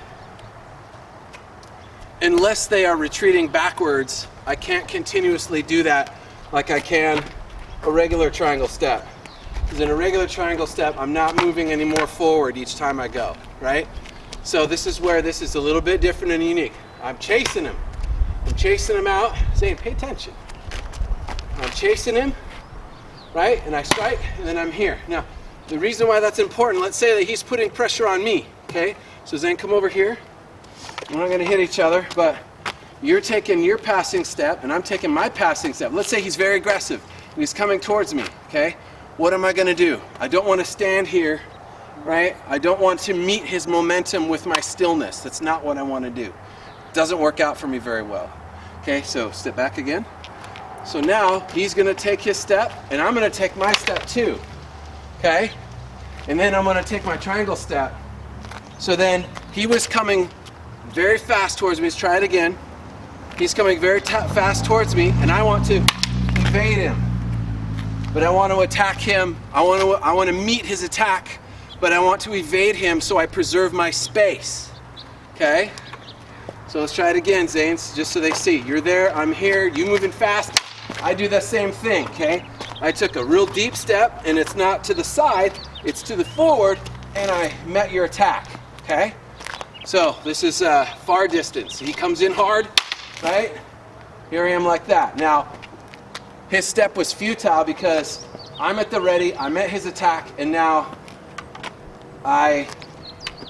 unless they are retreating backwards, I can't continuously do that like I can a regular triangle step. Because in a regular triangle step, I'm not moving any more forward each time I go, right? So this is where this is a little bit different and unique. I'm chasing him. I'm chasing him out. Zane, pay attention. I'm chasing him, right? And I strike, and then I'm here. Now, the reason why that's important, let's say that he's putting pressure on me, okay? So Zane, come over here. We're not gonna hit each other, but you're taking your passing step, and I'm taking my passing step. Let's say he's very aggressive, and he's coming towards me, okay? What am I gonna do? I don't wanna stand here, right? I don't want to meet his momentum with my stillness. That's not what I wanna do. It doesn't work out for me very well. Okay, so step back again. So now he's gonna take his step, and I'm gonna take my step too, okay? And then I'm gonna take my triangle step. So then he was coming very fast towards me. Let's try it again. He's coming very fast towards me, and I want to evade him. But I want to attack him. I want to meet his attack, but I want to evade him so I preserve my space. Okay? So let's try it again, Zanes, just so they see. You're there, I'm here, you moving fast. I do the same thing, okay? I took a real deep step, and it's not to the side, it's to the forward, and I met your attack, okay? So this is far distance. He comes in hard, right? Here I am like that. Now, his step was futile because I'm at the ready, I met his attack, and now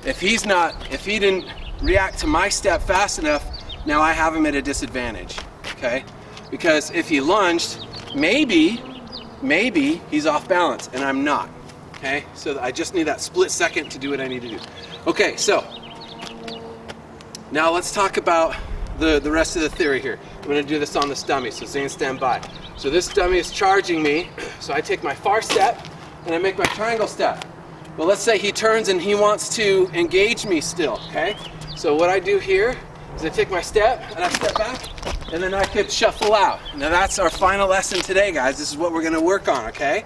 if he didn't react to my step fast enough, now I have him at a disadvantage, okay? Because if he lunged, maybe he's off balance, and I'm not, okay? So I just need that split second to do what I need to do. Okay, so now let's talk about the rest of the theory here. I'm gonna do this on this dummy, so Zane, stand by. So this dummy is charging me, so I take my far step, and I make my triangle step. Well, let's say he turns and he wants to engage me still, okay? So what I do here is I take my step, and I step back, and then I could shuffle out. Now that's our final lesson today, guys. This is what we're gonna work on, okay?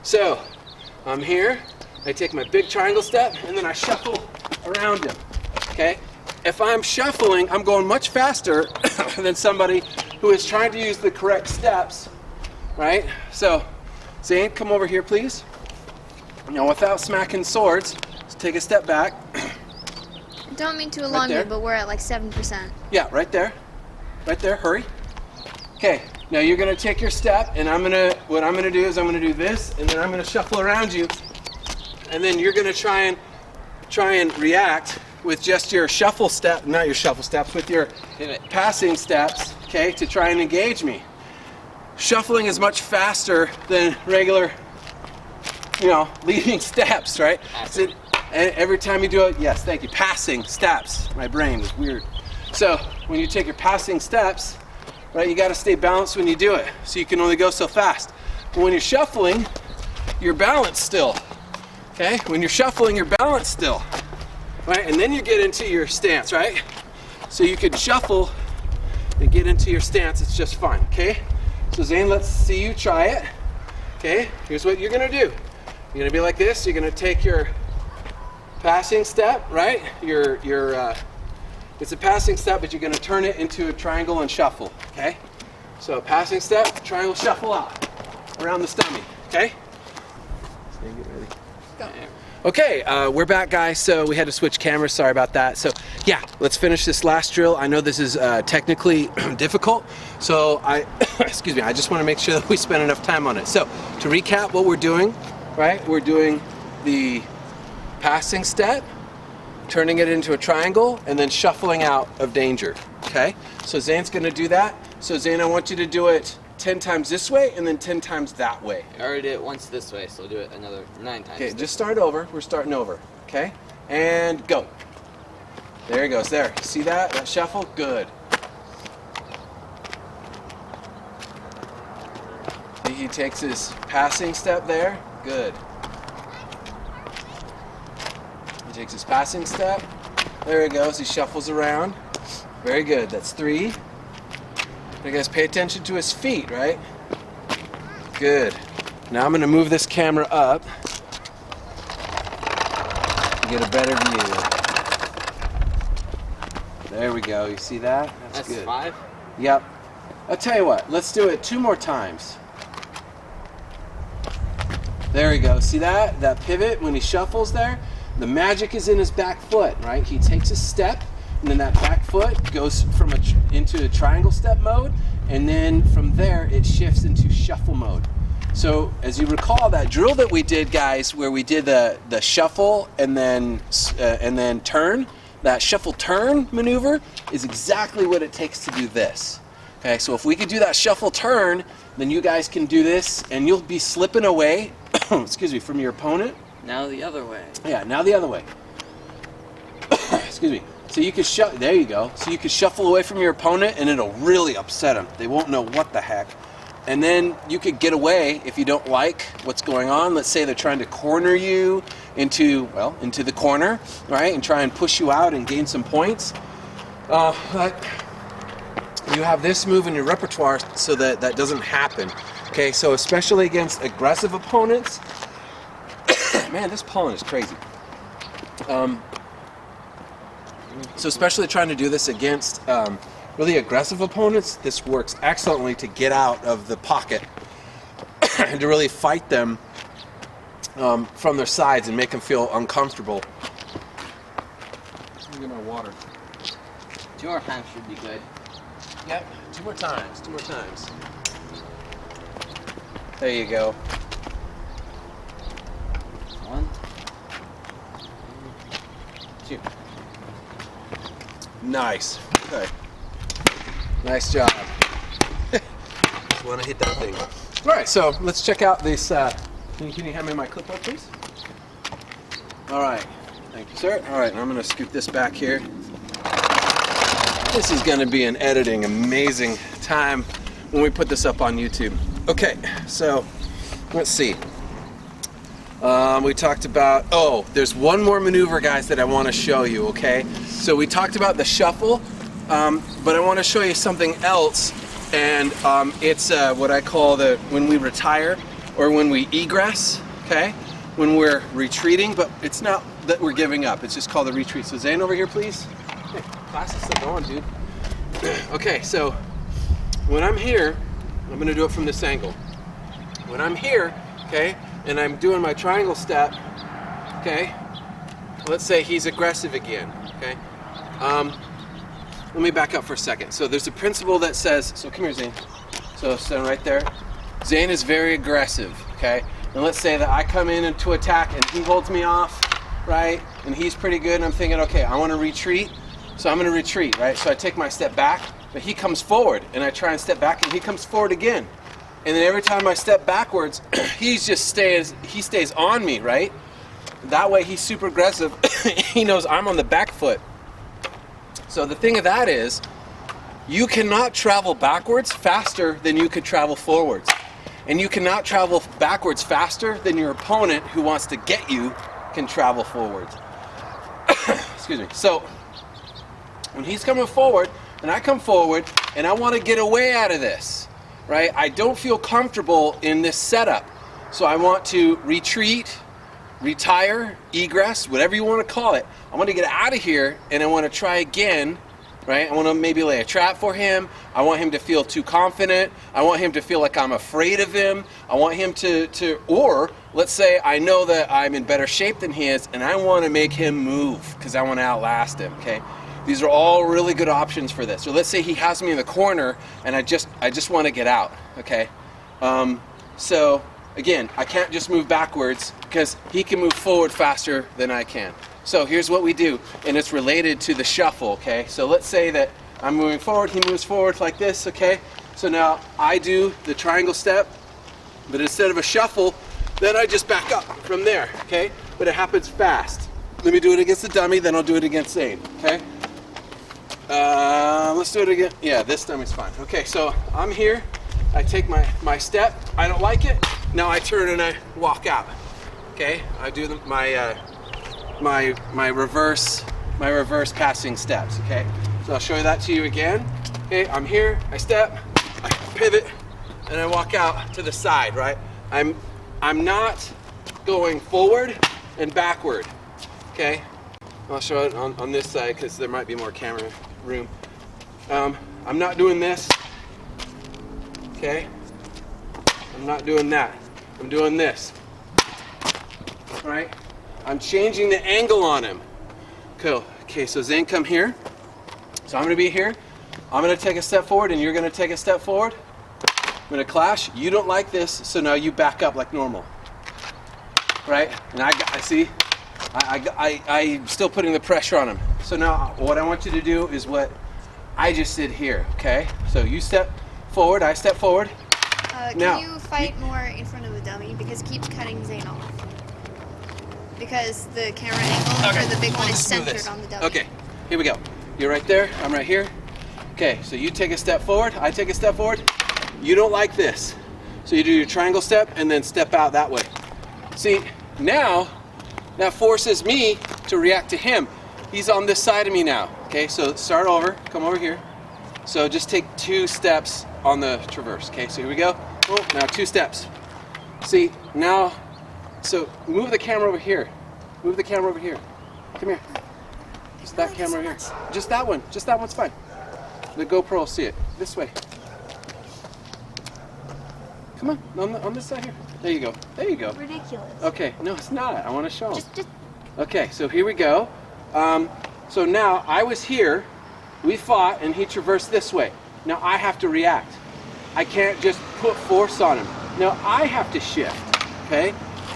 So I'm here, I take my big triangle step, and then I shuffle around him, okay? If I'm shuffling, I'm going much faster than somebody who is trying to use the correct steps, right? So, Zane, come over here, please. Now, without smacking swords, just take a step back. Don't mean to alarm you, but we're at like 7%. Yeah, right there. Right there, hurry. Okay, now you're gonna take your step, and what I'm gonna do is I'm gonna do this, and then I'm gonna shuffle around you, and then you're gonna try and react with just your shuffle step, not your shuffle steps, with your passing steps, okay, to try and engage me. Shuffling is much faster than regular, leading steps, right? So, and every time you do it, yes, thank you, passing steps. My brain was weird. So when you take your passing steps, right, you gotta stay balanced when you do it. So you can only go so fast. But when you're shuffling, you're balanced still, okay? When you're shuffling, you're balanced still. Right, and then you get into your stance, right? So you can shuffle and get into your stance, it's just fine, okay? So Zane, let's see you try it. Okay, here's what you're gonna do. You're gonna be like this, you're gonna take your passing step, right? It's a passing step, but you're gonna turn it into a triangle and shuffle, okay? So passing step, triangle, shuffle out around the stomach, okay? Zane, get ready. Go. Okay, we're back, guys. So we had to switch cameras, sorry about that. So yeah, let's finish this last drill. I know this is technically difficult, so excuse me, I just want to make sure that we spend enough time on it. So to recap what we're doing, right? We're doing the passing step, turning it into a triangle, and then shuffling out of danger, okay? So Zane's gonna do that. So Zane, I want you to do it 10 times this way and then 10 times that way. I already did it once this way, so we'll do it another 9 times. Okay, just start over. We're starting over, okay? And go. There he goes, there. See that? That shuffle? Good. He takes his passing step there. Good. He takes his passing step. There he goes. He shuffles around. Very good. That's 3. You guys pay attention to his feet, right? Good. Now I'm going to move this camera up to get a better view. There we go. You see that? That's good. 5? Yep. I'll tell you what. Let's do it 2 more times. There we go. See that? That pivot when he shuffles there? The magic is in his back foot, right? He takes a step, and then that back foot goes from into a triangle step mode, and then from there it shifts into shuffle mode. So as you recall, that drill that we did, guys, where we did the shuffle and then turn, that shuffle turn maneuver is exactly what it takes to do this. Okay, so if we could do that shuffle turn, then you guys can do this, and you'll be slipping away, excuse me, from your opponent. Now the other way. Yeah, now the other way. Excuse me. So you could there you go. So you could shuffle away from your opponent, and it'll really upset them. They won't know what the heck. And then you could get away if you don't like what's going on. Let's say they're trying to corner you into the corner, right? And try and push you out and gain some points. You have this move in your repertoire so that that doesn't happen. Okay, so especially against aggressive opponents, man, this pollen is crazy. So especially trying to do this against really aggressive opponents, this works excellently to get out of the pocket and to really fight them from their sides and make them feel uncomfortable. Let me get my water. 2 more times should be good. Yep, 2 more times, 2 more times. There you go. 1, 2. Nice. Okay. Nice job. Just want to hit that thing. All right, so let's check out this. Can you hand me my clipboard, please? All right. Thank you, sir. All right, and I'm going to scoot this back here. This is going to be an editing amazing time when we put this up on YouTube. Okay, so let's see. We talked about, there's one more maneuver, guys, that I want to show you, okay? So we talked about the shuffle, but I want to show you something else, and it's what I call when we retire, or when we egress, okay? When we're retreating, but it's not that we're giving up, it's just called the retreat. So Zane, over here, please. Hey, class is still going, dude. Okay, so when I'm here, I'm going to do it from this angle. When I'm here, okay, and I'm doing my triangle step, okay, let's say he's aggressive again, okay. Let me back up for a second. So there's a principle that says, so come here, Zane. So stand right there. Zane is very aggressive, okay. And let's say that I come in to attack and he holds me off, right, and he's pretty good, and I'm thinking, okay, I want to retreat, so I'm going to retreat, right. So I take my step back, but he comes forward, and I try and step back, and he comes forward again. And then every time I step backwards, he stays on me, right? That way he's super aggressive. He knows I'm on the back foot. So the thing of that is, you cannot travel backwards faster than you could travel forwards. And you cannot travel backwards faster than your opponent who wants to get you can travel forwards. Excuse me. So when he's coming forward, and I come forward, and I want to get away out of this, right? I don't feel comfortable in this setup. So I want to retreat, retire, egress, whatever you want to call it. I want to get out of here, and I want to try again, right? I want to maybe lay a trap for him. I want him to feel too confident. I want him to feel like I'm afraid of him. I want him or let's say I know that I'm in better shape than he is, and I want to make him move because I want to outlast him, okay? These are all really good options for this. So let's say he has me in the corner, and I just want to get out, okay? So again, I can't just move backwards because he can move forward faster than I can. So here's what we do, and it's related to the shuffle, okay? So let's say that I'm moving forward, he moves forward like this, okay? So now I do the triangle step, but instead of a shuffle, then I just back up from there, okay? But it happens fast. Let me do it against the dummy, then I'll do it against Zane, okay? Let's do it again. Yeah, this dummy's fine. Okay, so I'm here, I take my step, I don't like it, now I turn and I walk out, okay? I do my reverse passing steps, okay? So I'll show that to you again. Okay, I'm here, I step, I pivot, and I walk out to the side, right? I'm not going forward and backward, okay? I'll show it on this side because there might be more camera room. I'm not doing this, okay? I'm not doing that. I'm doing this, all right? I'm changing the angle on him. Cool. Okay, so Zane, come here. So I'm gonna be here. I'm gonna take a step forward and you're gonna take a step forward. I'm gonna clash. You don't like this, so now you back up like normal, right? And I see, I'm still putting the pressure on him. So now what I want you to do is what I just did here, okay? So you step forward, I step forward. Can you fight more in front of the dummy because it keeps cutting Zane off? Because the camera angle for the big one is centered on the dummy. Okay, here we go. You're right there, I'm right here. Okay, so you take a step forward, I take a step forward. You don't like this. So you do your triangle step and then step out that way. See, now that forces me to react to him. He's on this side of me now. Okay, so start over, come over here. So just take 2 steps on the traverse. Okay, so here we go. Oh, now 2 steps. See, now, so move the camera over here. Move the camera over here. Come here. Just that camera here. Just that one. Just that one's fine. The GoPro will see it. This way. Come on this side here. There you go. There you go. Ridiculous. Okay, no, it's not. I want to show them. Just. Okay, so here we go. So now I was here, we fought, and he traversed this way. Now I have to react. I can't just put force on him. Now I have to shift, okay?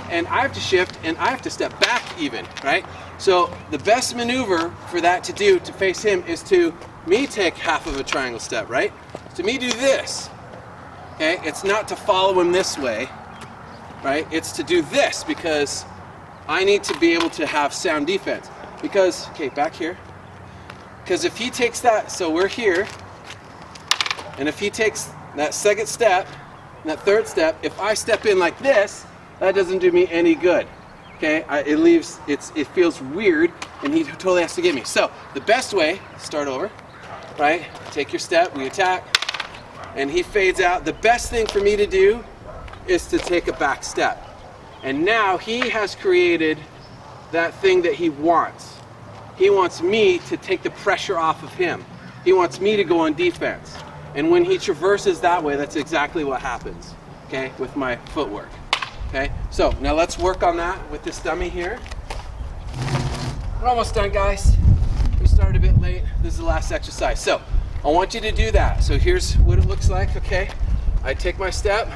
And I have to shift, and I have to step back even, right? So the best maneuver for that to do, to face him, is to me take half of a triangle step, right? To me do this, okay? It's not to follow him this way, right? It's to do this because I need to be able to have sound defense. Because, okay, back here. Because if he takes that, so we're here, and if he takes that second step, that third step, if I step in like this, that doesn't do me any good. Okay, it feels weird, and he totally has to get me. So the best way, start over, right? Take your step, we attack, and he fades out. The best thing for me to do is to take a back step. And now he has created that thing that he wants. He wants me to take the pressure off of him. He wants me to go on defense. And when he traverses that way, that's exactly what happens, okay, with my footwork. Okay, so now let's work on that with this dummy here. We're almost done, guys. We started a bit late. This is the last exercise. So I want you to do that. So here's what it looks like, okay? I take my step,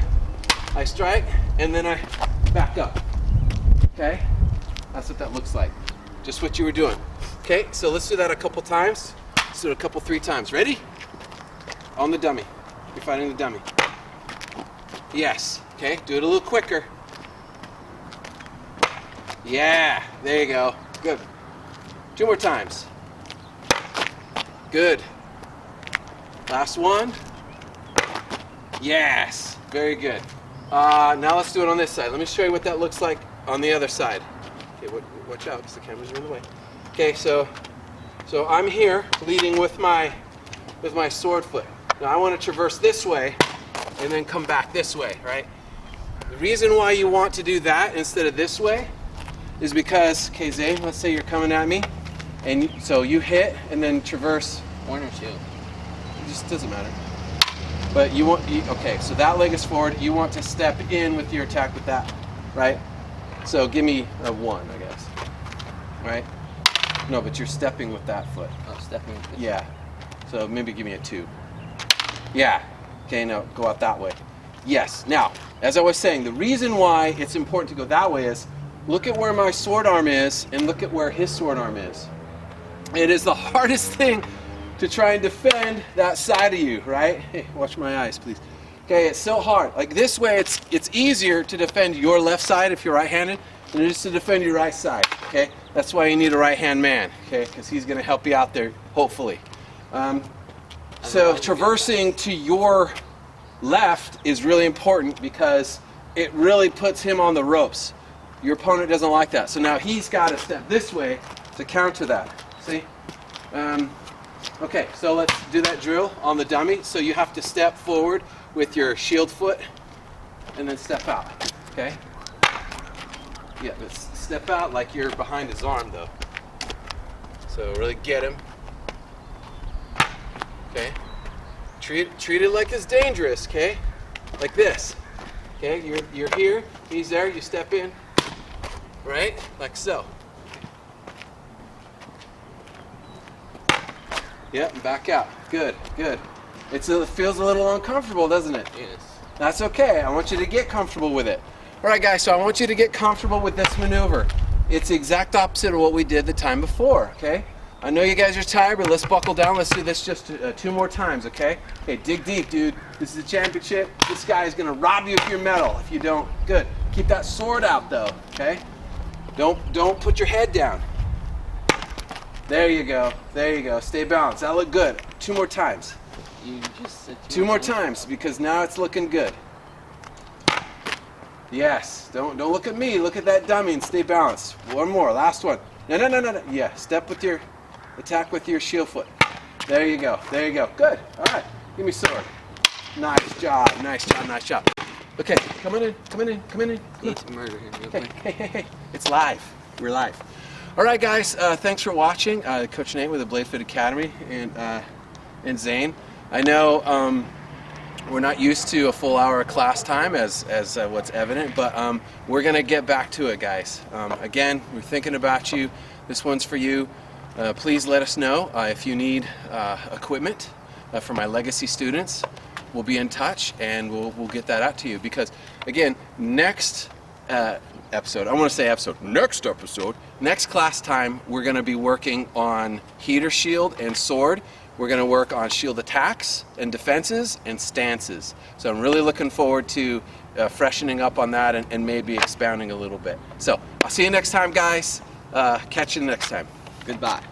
I strike, and then I back up, okay? That's what that looks like. Just what you were doing. Okay, so let's do that a couple times. Let's do it a couple, 3 times. Ready? On the dummy. You're fighting the dummy. Yes. Okay, do it a little quicker. Yeah, there you go. Good. 2 more times. Good. Last one. Yes, very good. Now let's do it on this side. Let me show you what that looks like on the other side. Okay, watch out because the cameras are in the way. Okay, so I'm here leading with my sword foot. Now I want to traverse this way and then come back this way, right? The reason why you want to do that instead of this way is because, okay, Zane, let's say you're coming at me, and so you hit and then traverse 1 or 2. It just doesn't matter. But okay, so that leg is forward. You want to step in with your attack with that, right? So give me a 1, I guess, right? No, but you're stepping with that foot. Oh, stepping with this. Yeah. So maybe give me a 2. Yeah. Okay, now go out that way. Yes. Now, as I was saying, the reason why it's important to go that way is look at where my sword arm is and look at where his sword arm is. It is the hardest thing to try and defend that side of you, right? Hey, watch my eyes, please. Okay, it's so hard. Like this way, it's easier to defend your left side if you're right-handed than it is to defend your right side, okay? That's why you need a right-hand man, okay? Because he's going to help you out there, hopefully. So traversing to your left is really important because it really puts him on the ropes. Your opponent doesn't like that. So now he's got to step this way to counter that, see? Okay, so let's do that drill on the dummy. So you have to step forward with your shield foot and then step out, okay? Yeah, but step out like you're behind his arm though. So really get him. Okay? Treat it like it's dangerous, okay? Like this. Okay, you're here, he's there, you step in, right? Like so. Yep, and back out. Good, good. It feels a little uncomfortable, doesn't it? Yes. That's okay. I want you to get comfortable with it. All right, guys, so I want you to get comfortable with this maneuver. It's the exact opposite of what we did the time before, okay? I know you guys are tired, but let's buckle down. Let's do this just 2 more times, okay? Okay, dig deep, dude. This is a championship. This guy is gonna rob you of your medal if you don't. Good. Keep that sword out, though, okay? Don't put your head down. There you go. There you go. Stay balanced. That looked good. 2 more times. You just said 2 more times, because now it's looking good. Yes. Don't look at me. Look at that dummy and stay balanced. 1 more. Last one. No. Yeah. Step with your attack with your shield foot. There you go. There you go. Good. All right. Give me sword. Nice job. Nice job. Nice job. Okay. Come on in. Come in. Come in. need to murder him real quick. Hey. It's live. We're live. All right, guys. Thanks for watching. Coach Nate with the BladeFit Academy and Zane. I know we're not used to a full hour of class time as what's evident, but we're gonna get back to it, guys. Again, we're thinking about you. This one's for you. Please let us know if you need equipment for my legacy students. We'll be in touch and we'll get that out to you, because again, next episode, I want to say episode, next class time, we're going to be working on heater shield and sword. We're going to work on shield attacks and defenses and stances. So I'm really looking forward to freshening up on that and maybe expounding a little bit. So I'll see you next time, guys. Catch you next time. Goodbye.